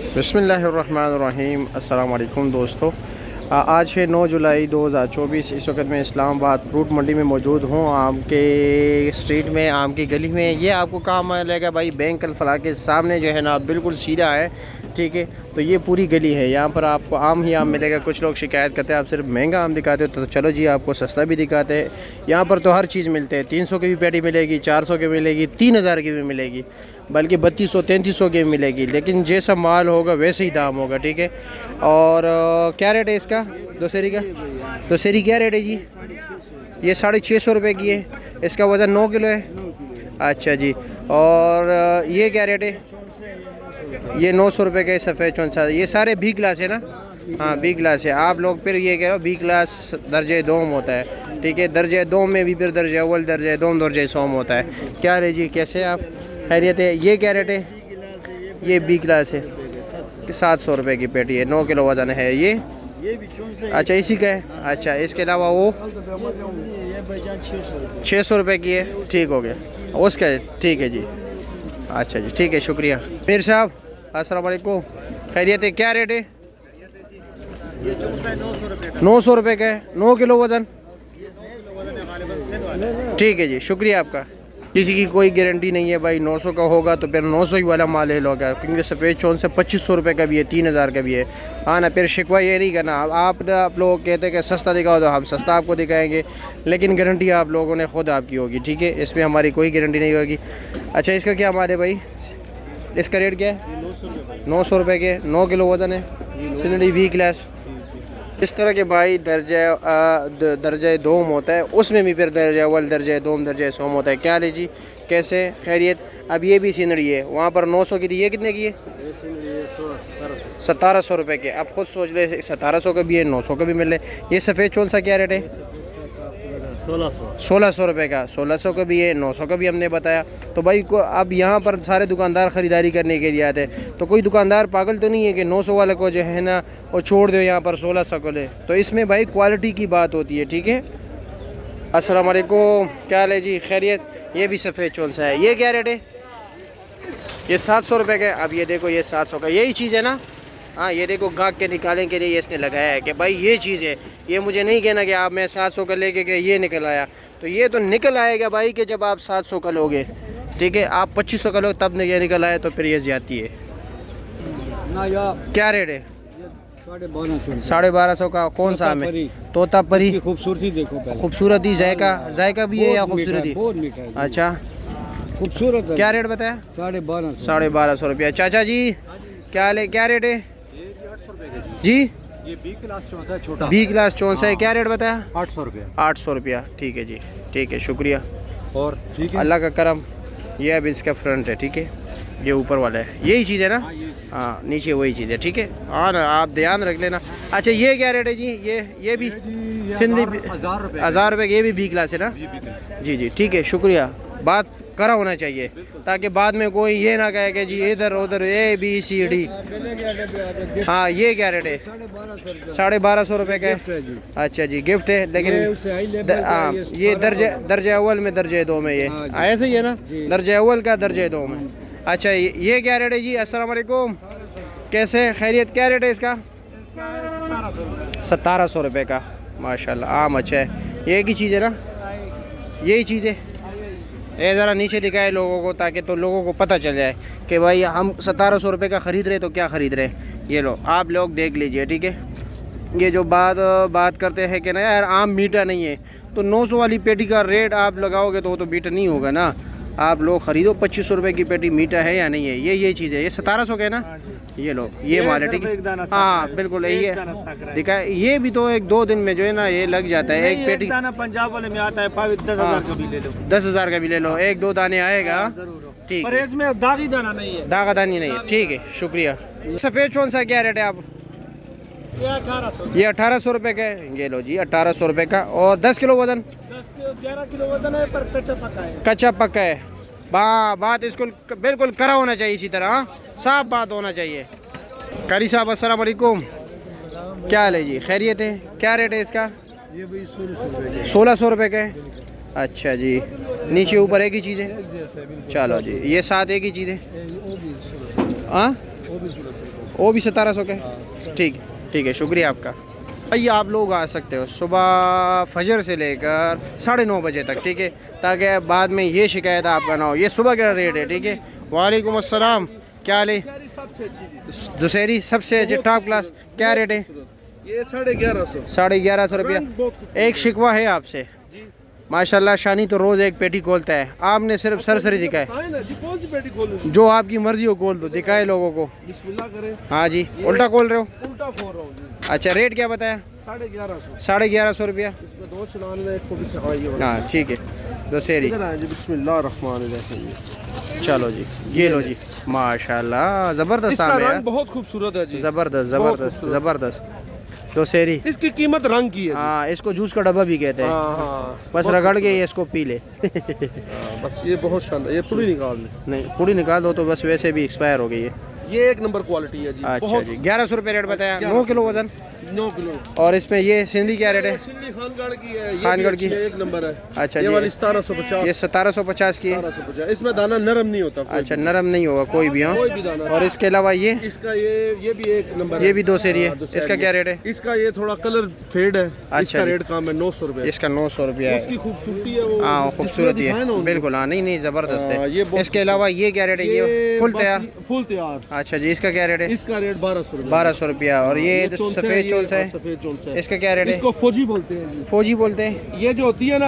बिस्मिल्लाहिर्रहमानिर्रहीम। अस्सलाम वालेकुम दोस्तों, आज है 9 जुलाई 2024। इस वक्त मैं इस्लामाबाद फ्रूट मंडी में मौजूद हूँ। आम के स्ट्रीट में, आम की गली में। ये आपको कहाँ मिलेगा भाई? बैंक अल-फलाह के सामने जो है ना, बिल्कुल सीधा है, ठीक है। तो ये पूरी गली है, यहाँ पर आपको आम ही आम मिलेगा। कुछ लोग शिकायत करते हैं आप सिर्फ महंगा आम दिखाते हो, तो चलो जी आपको सस्ता भी दिखाते हैं। यहाँ पर तो हर चीज़ मिलते हैं। 300 की भी पेटी मिलेगी, 400 की मिलेगी, 3000 की भी मिलेगी, बल्कि 3200-3300 की मिलेगी। लेकिन जैसा माल होगा वैसे ही दाम होगा, ठीक है। और क्या रेट है इसका? दोसेरी का? दोसेरी क्या रेट है जी? ये 650 रुपये की है। इसका वज़न 9 किलो है। अच्छा जी। और ये क्या रेट है? ये 900 रुपये का है, सफ़ेद चौंसा। ये सारे बी क्लास है ना? हाँ, बी क्लास है। आप लोग फिर ये कह रहे हो बी क्लास दर्जे दोम होता है, ठीक है। दर्जे दोम में भी फिर दर्जे अव्वल, दर्जे दोम, दर्जे सोम होता है। क्या रे जी, कैसे आप? खैरियत है? ये क्या रेट है? ये बी क्लास है, 700 रुपये की पेटी है, 9 किलो वज़न है। ये भी अच्छा इसी का है। अच्छा, इसके अलावा वो 600 रुपये की है, ठीक हो गया उसका है, ठीक है जी। अच्छा जी, ठीक है, शुक्रिया। मीर साहब अस्सलाम वालेकुम, खैरियत है? क्या रेट है? 900 रुपये का है, 9 किलो वज़न, ठीक है जी, शुक्रिया आपका। किसी की कोई गारंटी नहीं है भाई, 900 का होगा तो फिर 900 ही वाला माल ले लोगे, क्योंकि सफ़ेद चौन से 2500 रुपये का भी है, 3000 का भी है। हाँ ना, फिर शिकवा ये नहीं करना। आप लोग कहते हैं कि सस्ता दिखाओ, तो हम सस्ता आपको दिखाएंगे, लेकिन गारंटी आप लोगों ने खुद आपकी होगी, ठीक है। इसमें हमारी कोई गारंटी नहीं होगी। अच्छा, इसका क्या हमारे भाई, इसका रेट क्या है? 900 रुपये के, 9 किलो वज़न है, सिंदड़ी बी क्लास। इस तरह के भाई दर्जा दोम होता है, उसमें भी फिर दर्जा अव्वल, दर्जा दोम, दर्जा सोम होता है। क्या ले जी, कैसे खैरियत? अब ये भी सिंदड़ी है, वहाँ पर 900 की थी, ये कितने की है? 1700 रुपये के। अब खुद सोच ले, 1700 का भी है, 900 का भी मिल रहा है। ये सफ़ेद चौन सा क्या रेट है? 1600 रुपये का। 1600 का भी है, 900 का भी हमने बताया। तो भाई को अब यहाँ पर सारे दुकानदार ख़रीदारी करने के लिए आते हैं, तो कोई दुकानदार पागल तो नहीं है कि 900 वाले को जो है ना वो छोड़ दो यहाँ पर 1600 को ले। तो इसमें भाई क्वालिटी की बात होती है, ठीक है। अस्सलाम वालेकुम, क्या हाल है जी? खैरियत? ये भी सफ़ेद चौन सा है, ये क्या रेट है? ये 700 रुपये का। अब ये देखो, ये 700 का, यही चीज़ है ना? हाँ, ये देखो गाहक के निकालने के लिए इसने लगाया है कि भाई ये चीज़ है। ये मुझे नहीं कहना कि आप मैं 700 का लेके गए ये निकल आया, तो ये तो निकल आएगा भाई कि जब आप 700 का लोगे, ठीक है। आप 2500 का लो तब ये निकल आया, तो फिर ये ज़्यादती है ना यार। क्या रेट है? 1250 का। कौन सा आम है? तोता परी। खूबसूरती देखो, खूबसूरती, जायका भी है या खूबसूरती? अच्छा, खूबसूरत। क्या रेट बताया? 1250 रुपया। चाचा जी क्या हाल है? क्या रेट है जी? ये बी क्लास चौंसा है, छोटा बी क्लास चौंसा है। क्या रेट बताया? 800 रुपया। 800 रुपया, ठीक है जी, ठीक है, शुक्रिया। और ठीक है, अल्लाह का करम। ये अब इसका फ्रंट है, ठीक है। ये ऊपर वाला है, यही चीज़ है ना? हाँ, नीचे वही चीज़ है, ठीक है। हाँ ना, आप ध्यान रख लेना। अच्छा, ये क्या रेट है जी? ये भी सिंदड़ी 1000 रुपये। ये भी बी क्लास है ना? जी जी, ठीक है, शुक्रिया। बात करा होना चाहिए, ताकि बाद में कोई ये ना कहे कि जी इधर उधर ABCD। हाँ, ये क्या रेट है? 1250 रुपये का है। अच्छा जी, गिफ्ट है, लेकिन हाँ, ये दर्जे अव्वल में, दर्जे दो में, ये ऐसे ही है ना? दर्जे अव्वल का, दर्जे दो में। अच्छा, ये क्या रेट है जी? अस्सलाम वालेकुम, कैसे? खैरियत? क्या रेट है इसका? 1700 रुपये का। माशाल्लाह, आम अच्छा है। ये एक ही चीज़ है ना? यही चीज़ है। ये ज़रा नीचे दिखाए लोगों को, ताकि तो लोगों को पता चल जाए कि भाई हम 1700 रुपये का ख़रीद रहे तो क्या ख़रीद रहे। ये लो, आप लोग देख लीजिए, ठीक है। ये जो बात करते हैं कि ना यार आम मीठा नहीं है, तो 900 वाली पेटी का रेट आप लगाओगे तो वो तो मीठा नहीं होगा ना। आप लोग ख़रीदो, 2500 रुपये की पेटी मीठा है या नहीं है। ये चीज़ है। ये 1700 का है ना? ये लो, ये माल है, ठीक है। हाँ बिल्कुल, ये दिखा। ये भी तो 1-2 दिन में जो है ना ये लग जाता है। एक पेटी पंजाब वाले में आता है, 10,000 का भी ले लो, 10,000 का भी ले लो, 1-2 दाने आएगा, ठीक है। इसमें दागी दाना नहीं है, दागा दानी नहीं है, ठीक है, शुक्रिया। सफ़ेद चौन सा क्या रेट है आप? ये 1800 रुपये का है। ये लो जी, 1800 रुपये का। और 10 किलो वज़न? 11 किलो वज़न है, पर कच्चा पक्का है। कच्चा पक्का है। बात इसको बिल्कुल करा होना चाहिए, इसी तरह साफ बात होना चाहिए। कारी साहब अस्सलाम वालेकुम, क्या हाल है जी? खैरियत है? क्या रेट है इसका? ये भी 1600 रुपये का है। अच्छा जी, नीचे ऊपर एक ही चीज़ है? चलो जी, ये साथ एक ही चीज़ है। हाँ, वो भी 1700 के? ठीक ठीक है, शुक्रिया आपका भाई। आप लोग आ सकते हो सुबह फजर से लेकर 9:30 बजे तक, ठीक है, ताकि बाद में ये शिकायत आपका ना हो। ये सुबह का रेट है, ठीक है। वालेकुम अस्सलाम, क्या हाल है? दुशहरी सबसे अच्छी टॉप क्लास, क्या रेट है? ये 1150। 1150 रुपया। एक शिकवा है आपसे, माशाल्लाह शानी तो रोज़ एक पेटी खोलता है, आपने सिर्फ सरसरी दिखाए। कौन सी पेटी खोलूं? जो आपकी मर्जी हो खोल दो, दिखाए लोगों को। बिस्मिल्लाह करें। हाँ जी, उल्टा खोल रहे हो? उल्टा खोल रहा हूँ जी। अच्छा, रेट क्या बताया? 1150। 1150 रुपया। इसमें 2 चलान है, एक को भी हाँ ठीक है, दुशहरी। बिस्मिल्लाहिर्रहमानिर्रहीम। चलो जी, ये लो जी, माशाल्लाह ज़बरदस्त इसका आम है रंग बहुत खूबसूरत है जी। ज़बरदस्त बहुत ज़बरदस्त खूबसूरत। ज़बरदस्त दुशहरी। इसकी कीमत रंग की है। हाँ, इसको जूस का डब्बा भी कहते हैं। हाँ, बस रगड़ के ये इसको पी ले। बस ये बहुत शानदार। ये पूरी निकाल दे। नहीं, पूरी निकाल दो तो बस वैसे भी एक्सपायर हो गई है। ये एक नंबर क्वालिटी है जी। अच्छा जी, 1100 रुपये रेट बताया। 9 किलो वजन। 9 किलो। और इसमें ये सिंधी क्या रेट है? सिंधी खानगढ़ की है। ये खानगढ़ भी की एक नंबर है। अच्छा ये जी, वाली 1750। ये 1750 की है। 1750। इसमें दाना नरम नहीं होता कोई अच्छा, नरम नहीं होगा कोई भी। हाँ, कोई भी दाना। और इसके अलावा ये इसका ये भी एक नंबर है। ये भी दुशहरी है। दुशहरी इसका क्या रेट है? इसका ये थोड़ा कलर फेड है। अच्छा इसका जी। रेट कम है, 900 रुपए। इसका 900 रुपया है। इसकी खूबसूरती है वो। हाँ, जिसमें खूबसूरती दिखाया ना है उनको। बिल्कुल। हाँ, नहीं नहीं, ज़बरदस्त हाँ, ये है। बहुत- इसके अलावा ये क्या रेट है? ये फुल बस तैयार। फुल तैयार। अच्छा जी, इसका क्या रेट है? इसका रेट 1200 रुपए। 1200 रुपया। और ये सफ़ेद चोल है, सफेद चोंच है। इसका क्या रेट है? इसको फौजी बोलते हैं जी। फौजी बोलते हैं। ये जो होती है ना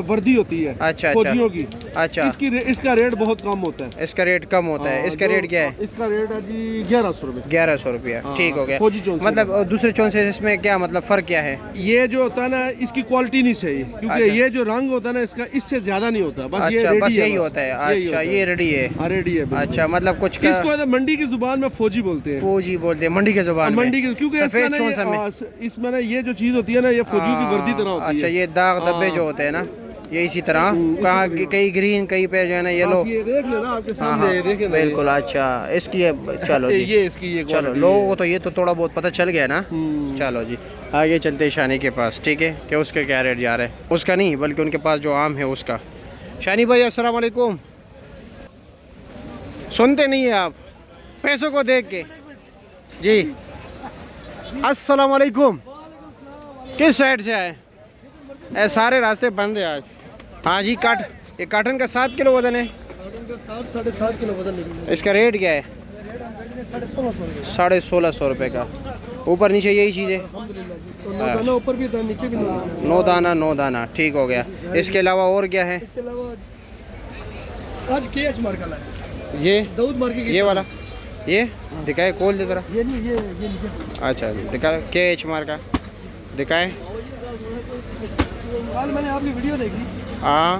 वर्दी होती है। अच्छा, फौजियों की। अच्छा, इसका रेट बहुत कम होता है। इसका रेट कम होता है। इसका रेट क्या है? इसका रेट है जी 1100 रुपए। 1100 रुपया। हाँ, ठीक हो गया। फौजी चोंच से। मतलब दूसरे चोन से इसमें क्या मतलब फ़र्क क्या है? ये जो होता है ना, इसकी क्वालिटी नहीं सही, क्योंकि अच्छा। ये जो रंग होता है ना इसका, इससे ज्यादा नहीं होता। बस ये अच्छा, रेडी बस है, यही होता है। यही अच्छा, होता ये रेडी है। हाँ, रेडी है बिल्कुल। अच्छा, मतलब कुछ का इसको मंडी की जुबान में फौजी बोलते हैं। फौजी बोलते हैं मंडी के ज़ुबान में। मंडी की, क्योंकि इसका सफ़ेद ना चोंच में। इसमें ना ये जो चीज होती है ना, ये फौजियों की वर्दी तरह होती है। अच्छा, ये दाग धब्बे जो होते हैं ना, ये इसी तरह कहाँ कहीं ग्रीन, कहीं पे जो है ना येलो। ये देख लेना आपके हाँ सामने, हाँ, ये देखें ना, बिल्कुल। अच्छा, इसकी चलो जी, ये इसकी ये चलो quality लोगों है। को तो ये तो थोड़ा बहुत पता चल गया ना। चलो जी, आगे चलते हैं शानी के पास, ठीक है, कि उसका क्या रेट जा रहा है। उसका नहीं, बल्कि उनके पास जो आम है उसका। शानी भाई अस्सलाम वालेकुम। सुनते नहीं है आप पैसों को देख के जी? अस्सलाम वालेकुम। किस साइड से आए? सारे रास्ते बंद है आज। हाँ जी, ये काटन का 7 किलो वजन है। 7.5 किलो वजन निकलेगा। इसका रेट क्या है? 1650 रुपये का। ऊपर नीचे यही चीज़ है? तो ऊपर भी था, नीचे भी 9 दाना 9 दाना। ठीक हो गया। इसके अलावा और क्या है? इसके अलावा आज केएच मार्का लाया। ये दाऊद मार्के की ये वाला, ये दिखाए, खोल दे जरा। ये नहीं, ये नीचे। अच्छा, दिखा के एच मार का दिखाए। कल मैंने आपकी वीडियो देखी। हाँ,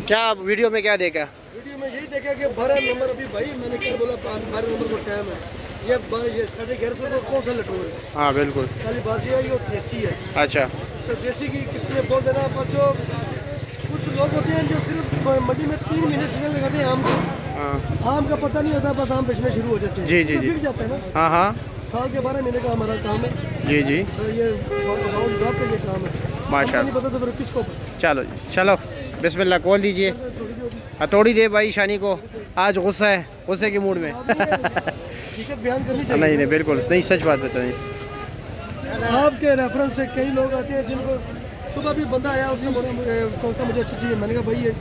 क्या वीडियो में क्या देखा? वीडियो में यही देखा कि 12 नंबर, अभी भाई मैंने क्या बोला, 12 नंबर को टाइम है। ये 1150 को कौन सा लटोर है? हाँ बिल्कुल। खाली बात ये है, ये देसी है। अच्छा, तो देसी की किसने बोल देना, पर जो कुछ लोग होते हैं जो सिर्फ मंडी में 3 महीने सीजन लगाते हैं आम का। हाँ आम का पता नहीं होता, बस आम बेचना शुरू हो जाते हैं। जी, जी, तो जी। बिक जाता है ना। हाँ हाँ साल के 12 महीने का हमारा काम है। जी जी, तो ये अकाउंट बात का ये काम है। माशाल्लाह। नहीं पता तो फिर किसको पता? चलो जी, चलो बिस्मिल्लाह, खोल दीजिए। हथौड़ी दे भाई शानी को, आज गुस्सा है, गुस्से के मूड में। हकीकत बयान करनी चाहिए। नहीं नहीं, बिल्कुल नहीं, सच बात बताइए। आपके रेफरेंस से कई लोग आते हैं जिनको सुबह भी बंदा आया, उसने बोला चौसा मुझे अच्छी चाहिए। मैंने कहा भाई ये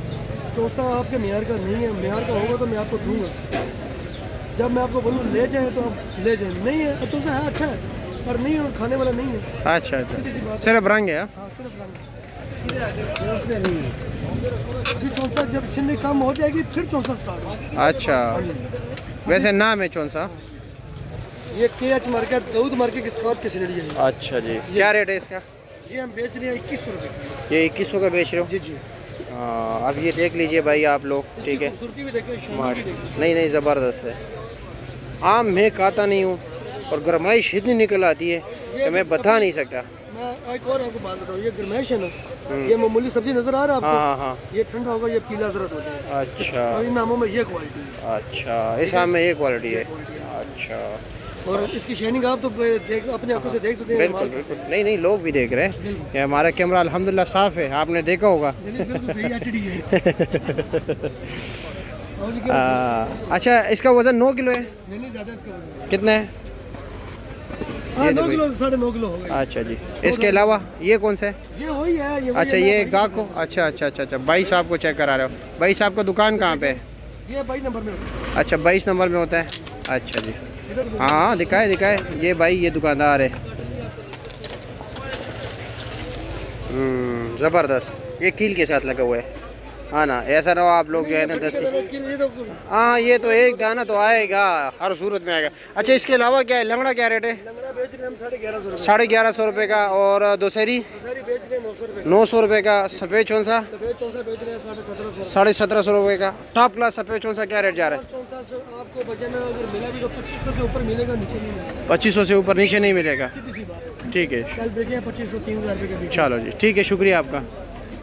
चौसा आपके मेयार का नहीं है, मेयार का होगा तो मैं आपको दूंगा। जब मैं आपको बोलूँ ले जाएं तो आप ले जाएं, नहीं है चौसा है अच्छा है पर नहीं है, खाने वाला नहीं है। अच्छा अच्छा, सिर्फ रंग है। हाँ, सिर्फ रंग नहीं है। अभी चौसा जब सिंधी कम हो जाएगी फिर चौसा स्टार्ट होगा। अच्छा, वैसे नाम है कौन सा? ये केएच मार्केट, दाऊद मार्केट के साथ की सिनेरी है। अच्छा जी, क्या रेट है इसका? ये हम बेच रहे हैं 2100 रुपये। ये 2100 का बेच रहे हो? जी जी। हाँ, अब ये देख लीजिए भाई आप लोग, ठीक है। खूबसूरती भी देखें, शान भी माश देखें। नहीं नहीं, ज़बरदस्त है। आम मैं खाता नहीं हूँ और गरमाइश इतनी निकल आती है कि मैं बता नहीं सकता। मैं एक और आपको बात बताऊँ, ये गरमाइश है ना, ये मामूली सब्जी नजर आ रहा है हाँ आपको? हाँ हाँ। ये ठंडा होगा, ये पीला जरूरत हो जाएगा। अच्छा और इन आमों में ये क्वालिटी है। अच्छा, इस आम में ये क्वालिटी है। अच्छा, और इसकी शाइनिंग आप तो देख, अपने आंखों से देख सकते हैं। बिल्कुल बिल्कुल। नहीं नहीं, लोग भी देख रहे हैं कि हमारा कैमरा अल्हम्दुलिल्लाह साफ़ है, आपने देखा होगा। बिल्कुल सही HD है। और लेकिन अच्छा, इसका वज़न 9 किलो है? नहीं ज़्यादा इसका वजन। कितना है? हाँ ये 9 देखो। किलो 9.5 किलो हो गया। अच्छा जी। इसके अलावा ये कौन सा है? ये वही है ये वही अच्छा, है, ये मैं गाको। अच्छा अच्छा अच्छा अच्छा, 22 आपको चेक करा रहे हो। 22 आपका दुकान कहाँ पे है? ये 22 नंबर में होता है। अच्छा, 22 नंबर में होता है। अच्छा जी। इधर हाँ, दिखाए दिखाए। ये भाई ये दुकानदार है। ज़बरदस्त। ये कील के साथ लगा हुआ है। हाँ ना, ऐसा ना हो आप लोग जो है ना 10 ये तो हाँ, ये तो एक दाना तो आएगा, हर सूरत में आएगा। अच्छा, इसके अलावा क्या है? लंगड़ा क्या रेट है? लंगड़ा बेच रहे हैं हम 1150 रुपये। 1150 रुपये का। और दोसरी सारी बेच रहे हैं 900 रुपये। 900 रुपये का। सफ़ेद चौंसा सफेद चौंसा बेच रहे हैं 1750। 1750 रुपये का। टॉप क्लास सफ़ेद चौंसा क्या रेट जा रहा है? चौंसा से आपको वजन अगर मिला भी तो 2500 से ऊपर मिलेगा, नीचे नहीं मिलेगा। 2500 से ऊपर नीचे नहीं मिलेगा। सीधी सी बात है। ठीक है, कल बेचे हैं 2500 3000 रुपये के बीच। चलो जी, ठीक है, शुक्रिया आपका।